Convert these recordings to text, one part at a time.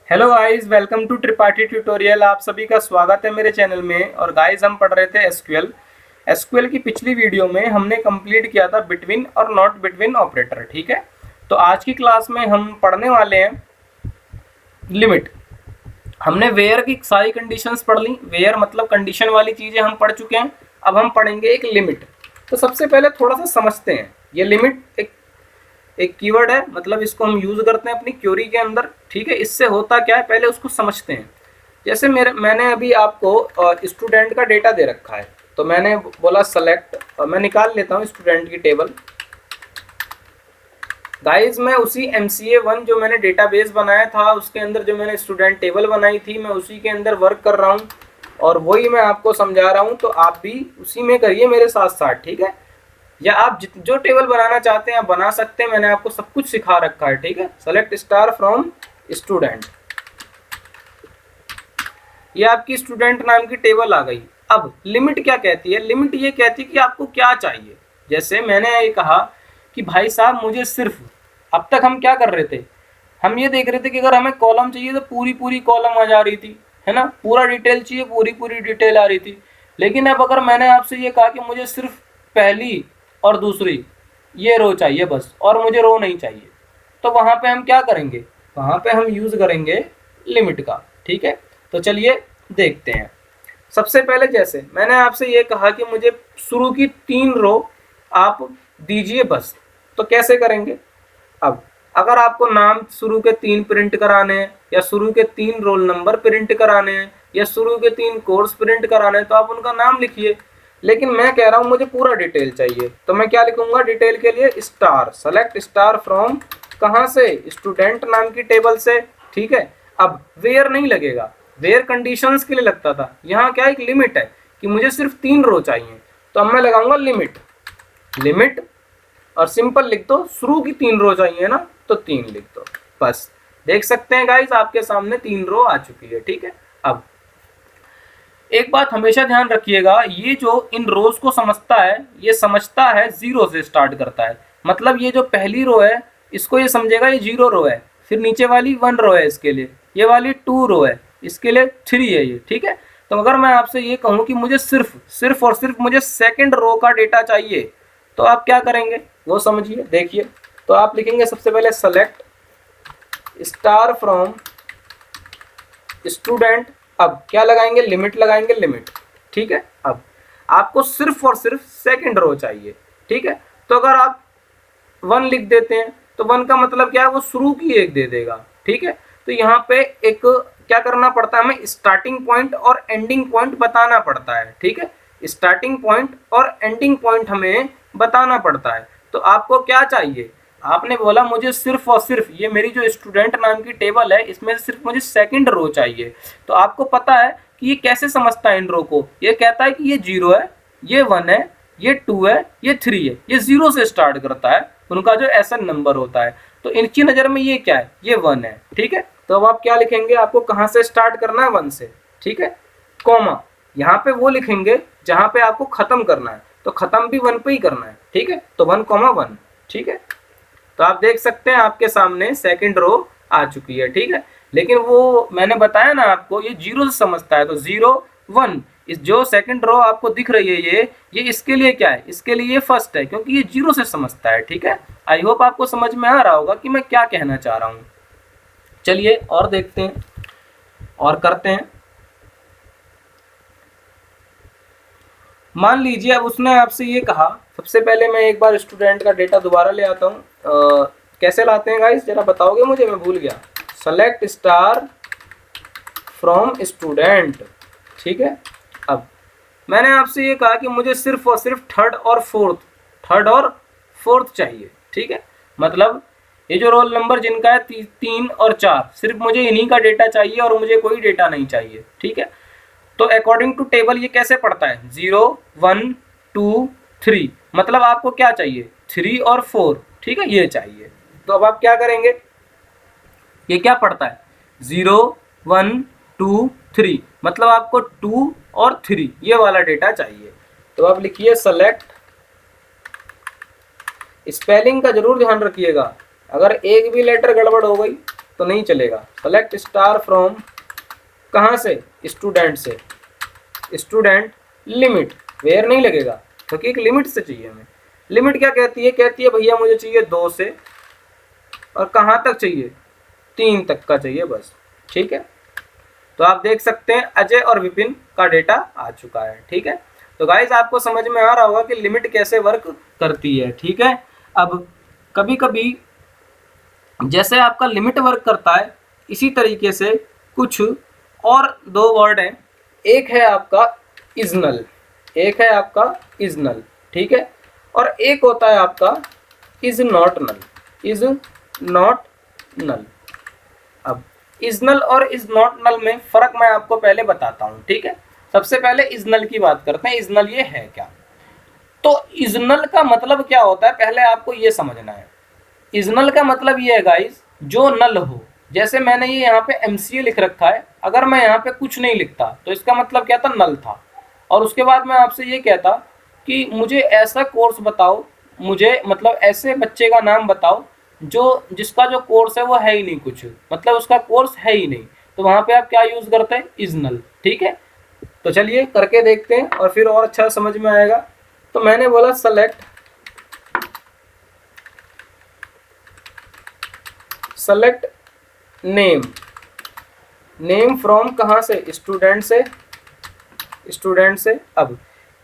Hello guys, welcome to Tripathi tutorial. आप सभी का स्वागत है मेरे चैनल में। और गाइस, हम पढ़ रहे थे एसक्यूएल की पिछली वीडियो में हमने कंप्लीट किया था बिटवीन और नॉट बिटवीन ऑपरेटर। ठीक है, तो आज की क्लास में हम पढ़ने वाले हैं लिमिट। हमने वेयर की सारी कंडीशंस पढ़ ली। वेयर मतलब कंडीशन वाली चीज़ें हम पढ़ चुके हैं। अब हम पढ़ेंगे एक लिमिट। तो सबसे पहले थोड़ा सा समझते हैं। ये लिमिट एक कीवर्ड है, मतलब इसको हम यूज करते हैं अपनी क्वेरी के अंदर। ठीक है, इससे होता क्या है पहले उसको समझते हैं। जैसे मैंने अभी आपको स्टूडेंट का डेटा दे रखा है, तो मैंने बोला सेलेक्ट, मैं निकाल लेता हूँ स्टूडेंट की टेबल। गाइस, मैं उसी MCA1 जो मैंने डेटाबेस बनाया था उसके अंदर जो मैंने स्टूडेंट टेबल बनाई थी, मैं उसी के अंदर वर्क कर रहा हूँ और वही मैं आपको समझा रहा हूँ। तो आप भी उसी में करिए मेरे साथ साथ। ठीक है, या आप जो टेबल बनाना चाहते हैं आप बना सकते हैं। मैंने आपको सब कुछ सिखा रखा है। ठीक है, सेलेक्ट स्टार फ्रॉम स्टूडेंट, ये आपकी स्टूडेंट नाम की टेबल आ गई। अब लिमिट क्या कहती है? लिमिट ये कहती है कि आपको क्या चाहिए। जैसे मैंने ये कहा कि भाई साहब मुझे सिर्फ, अब तक हम क्या कर रहे थे, हम ये देख रहे थे कि अगर हमें कॉलम चाहिए तो पूरी पूरी कॉलम आ जा रही थी, है ना। पूरा डिटेल चाहिए, पूरी पूरी डिटेल आ रही थी। लेकिन अब अगर मैंने आपसे ये कहा कि मुझे सिर्फ पहली और दूसरी ये रो चाहिए बस, और मुझे रो नहीं चाहिए, तो वहाँ पे हम क्या करेंगे? वहाँ पे हम यूज़ करेंगे लिमिट का। ठीक है, तो चलिए देखते हैं। सबसे पहले जैसे मैंने आपसे ये कहा कि मुझे शुरू की 3 रो आप दीजिए बस, तो कैसे करेंगे? अब अगर आपको नाम शुरू के 3 प्रिंट कराने हैं, या शुरू के 3 रोल नंबर प्रिंट कराने हैं, या शुरू के 3 कोर्स प्रिंट कराने हैं, तो आप उनका नाम लिखिए। लेकिन मैं कह रहा हूं मुझे पूरा डिटेल चाहिए, तो मैं क्या लिखूंगा डिटेल के लिए? स्टार, सेलेक्ट स्टार फ्रॉम, कहां से? स्टूडेंट नाम की टेबल से। ठीक है, अब वेयर नहीं लगेगा, वेयर कंडीशंस के लिए लगता था। यहाँ क्या एक लिमिट है कि मुझे सिर्फ 3 रो चाहिए, तो अब मैं लगाऊंगा लिमिट। लिमिट और सिंपल लिख दो, शुरू की 3 रो चाहिए ना, तो 3 लिख दो बस। देख सकते हैं गाइस, आपके सामने 3 रो आ चुकी है। ठीक है, अब एक बात हमेशा ध्यान रखिएगा, ये जो इन रोज को समझता है, ये समझता है 0 से स्टार्ट करता है। मतलब ये जो पहली रो है इसको ये समझेगा ये 0 रो है, फिर नीचे वाली 1 रो है इसके लिए, ये वाली 2 रो है, इसके लिए 3 है ये। ठीक है, तो अगर मैं आपसे ये कहूँ कि मुझे सिर्फ और सिर्फ मुझे सेकंड रो का डेटा चाहिए, तो आप क्या करेंगे वो समझिए, देखिए। तो आप लिखेंगे सबसे पहले सेलेक्ट स्टार फ्रॉम स्टूडेंट। अब क्या लगाएंगे? लिमिट लगाएंगे, लिमिट। ठीक है, अब आपको सिर्फ और सिर्फ सेकंड रो चाहिए। ठीक है, तो अगर आप 1 लिख देते हैं तो 1 का मतलब क्या है? वो शुरू की 1 दे देगा। ठीक है, तो यहाँ पे एक क्या करना पड़ता है हमें? स्टार्टिंग पॉइंट और एंडिंग पॉइंट बताना पड़ता है। ठीक है, स्टार्टिंग पॉइंट और एंडिंग पॉइंट हमें बताना पड़ता है। तो आपको क्या चाहिए? आपने बोला मुझे सिर्फ और सिर्फ, ये मेरी जो स्टूडेंट नाम की टेबल है इसमें सिर्फ मुझे सेकंड रो चाहिए। तो आपको पता है कि ये कैसे समझता है इन रो को? ये कहता है कि ये 0 है, ये 1 है, ये 2 है, ये 3 है। ये 0 से स्टार्ट करता है, उनका जो एसन नंबर होता है। तो इनकी नज़र में ये क्या है? ये 1 है। ठीक है, तो अब आप क्या लिखेंगे? आपको कहाँ से स्टार्ट करना है? 1 से। ठीक है, कॉमा यहाँ पे वो लिखेंगे जहाँ पे आपको खत्म करना है, तो खत्म भी 1 पे ही करना है। ठीक है, तो 1,1। ठीक है, तो आप देख सकते हैं आपके सामने सेकंड रो आ चुकी है। ठीक है, लेकिन वो मैंने बताया ना आपको, ये 0 से समझता है, तो 0 1, इस जो सेकंड रो आपको दिख रही है ये इसके लिए क्या है? इसके लिए ये फर्स्ट है, क्योंकि ये 0 से समझता है। ठीक है, आई होप आपको समझ में आ रहा होगा कि मैं क्या कहना चाह रहा हूँ। चलिए और देखते हैं और करते हैं। मान लीजिए अब उसने आपसे ये कहा, सबसे पहले मैं एक बार स्टूडेंट का डेटा दोबारा ले आता हूँ। कैसे लाते हैं गाइस, जरा बताओगे मुझे? मैं भूल गया। Select star from student. ठीक है, अब मैंने आपसे ये कहा कि मुझे सिर्फ और सिर्फ थर्ड और फोर्थ चाहिए। ठीक है, मतलब ये जो रोल नंबर जिनका है 3 और 4, सिर्फ मुझे इन्हीं का डेटा चाहिए और मुझे कोई डेटा नहीं चाहिए। ठीक है, तो अकॉर्डिंग टू टेबल ये कैसे पढ़ता है? 0 1 2 3, मतलब आपको क्या चाहिए? 3 और 4। ठीक है, ये चाहिए। तो अब आप क्या करेंगे? ये क्या पढ़ता है? 0 1 2 3, मतलब आपको 2 और 3 ये वाला डेटा चाहिए। तो आप लिखिए सेलेक्ट, स्पेलिंग का जरूर ध्यान रखिएगा, अगर एक भी लेटर गड़बड़ हो गई तो नहीं चलेगा। सेलेक्ट स्टार फ्रॉम कहाँ से, स्टूडेंट से, स्टूडेंट लिमिट, वेयर नहीं लगेगा क्योंकि एक लिमिट से चाहिए हमें। लिमिट क्या कहती है, कहती है भैया मुझे चाहिए 2 से और कहाँ तक चाहिए, 3 तक का चाहिए बस, ठीक है। तो आप देख सकते हैं अजय और विपिन का डेटा आ चुका है, ठीक है। तो गाइज आपको समझ में आ रहा होगा कि लिमिट कैसे वर्क करती है, ठीक है। अब कभी कभी जैसे आपका लिमिट वर्क करता है इसी तरीके से कुछ और 2 वर्ड हैं, एक है आपका इजनल, एक है आपका इजनल, ठीक है, और एक होता है आपका is not null, is not null. अब इजनल और इज नॉट नल में फर्क मैं आपको पहले बताता हूं, ठीक है। सबसे पहले इजनल की बात करते हैं, इजनल ये है क्या। तो इजनल का मतलब क्या होता है पहले आपको ये समझना है। इजनल का मतलब ये है गाइस जो नल हो, जैसे मैंने ये यहाँ पे MCA लिख रखा है, अगर मैं यहाँ पे कुछ नहीं लिखता तो इसका मतलब क्या था, नल था। और उसके बाद मैं आपसे ये कहता कि मुझे ऐसा कोर्स बताओ, मुझे मतलब ऐसे बच्चे का नाम बताओ जो जिसका जो कोर्स है वो है ही नहीं कुछ, मतलब उसका कोर्स है ही नहीं, तो वहाँ पे आप क्या यूज करते हैं, इजनल, ठीक है। तो चलिए करके देखते हैं और फिर और अच्छा समझ में आएगा। तो मैंने बोला सेलेक्ट नेम, नेम फ्रॉम कहाँ से, स्टूडेंट से, स्टूडेंट से। अब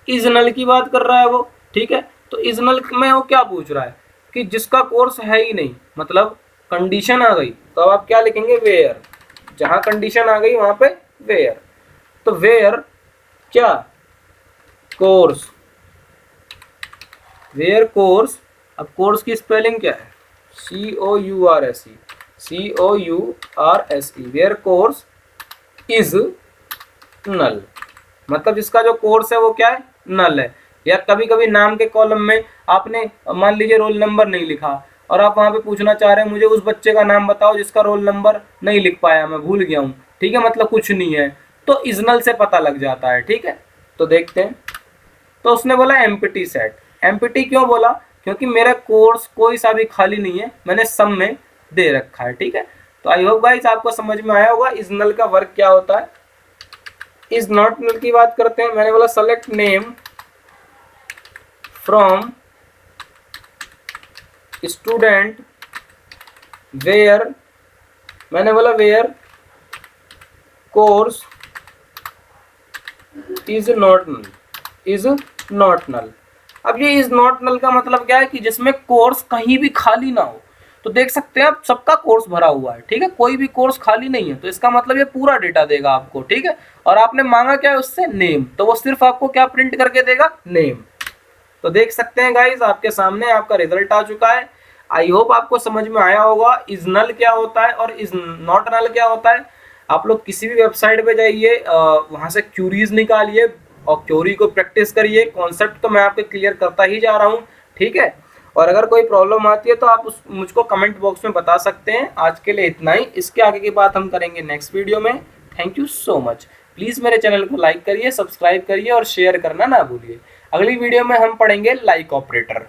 इजनल की बात कर रहा है वो, ठीक है। तो इजनल में वो क्या पूछ रहा है कि जिसका कोर्स है ही नहीं, मतलब कंडीशन आ गई, तो अब आप क्या लिखेंगे, वेयर, जहां कंडीशन आ गई वहां पे वेयर। तो वेयर क्या, कोर्स, वेयर कोर्स। अब कोर्स की स्पेलिंग क्या है, COURSE, COURSE, where course is null, मतलब जिसका जो कोर्स है वो क्या है, नल है। या कभी कभी नाम के कॉलम में आपने मान लीजिए रोल नंबर नहीं लिखा और आप वहां पे पूछना चाह रहे हैं मुझे उस बच्चे का नाम बताओ जिसका रोल नंबर नहीं लिख पाया, मैं भूल गया हूँ, ठीक है, मतलब कुछ नहीं है, तो इजनल से पता लग जाता है, ठीक है। तो देखते हैं। तो उसने बोला एम्प्टी सेट, एम्प्टी क्यों बोला, क्योंकि मेरा कोर्स कोई सा भी खाली नहीं है, मैंने सम में दे रखा है, ठीक है। तो आई होप गाइस आपको समझ में आया होगा इजनल का वर्क क्या होता है। इज नॉट नल की बात करते हैं। मैंने बोला select name from student where, मैंने बोला where course is not null, is not null. अब ये इज नॉट नल का मतलब क्या है कि जिसमें कोर्स कहीं भी खाली ना हो। तो देख सकते हैं आप सबका कोर्स भरा हुआ है, ठीक है, कोई भी कोर्स खाली नहीं है, तो इसका मतलब ये पूरा डेटा देगा आपको, ठीक है। और आपने मांगा क्या है उससे, नेम, तो वो सिर्फ आपको क्या प्रिंट करके देगा, नेम। तो देख सकते हैं गाइज आपके सामने आपका रिजल्ट आ चुका है। आई होप आपको समझ में आया होगा इज नल क्या होता है और इज नॉट नल क्या होता है। आप लोग किसी भी वेबसाइट पे जाइए, वहां से क्यूरीज निकालिए और क्यूरी को प्रैक्टिस करिए। कॉन्सेप्ट तो मैं आपको क्लियर करता ही जा रहा हूँ, ठीक है। और अगर कोई प्रॉब्लम आती है तो आप मुझको कमेंट बॉक्स में बता सकते हैं। आज के लिए इतना ही, इसके आगे की बात हम करेंगे नेक्स्ट वीडियो में। Thank you so much. Please मेरे चैनल को लाइक करिए, सब्सक्राइब करिए और शेयर करना ना भूलिए। अगली वीडियो में हम पढ़ेंगे लाइक ऑपरेटर।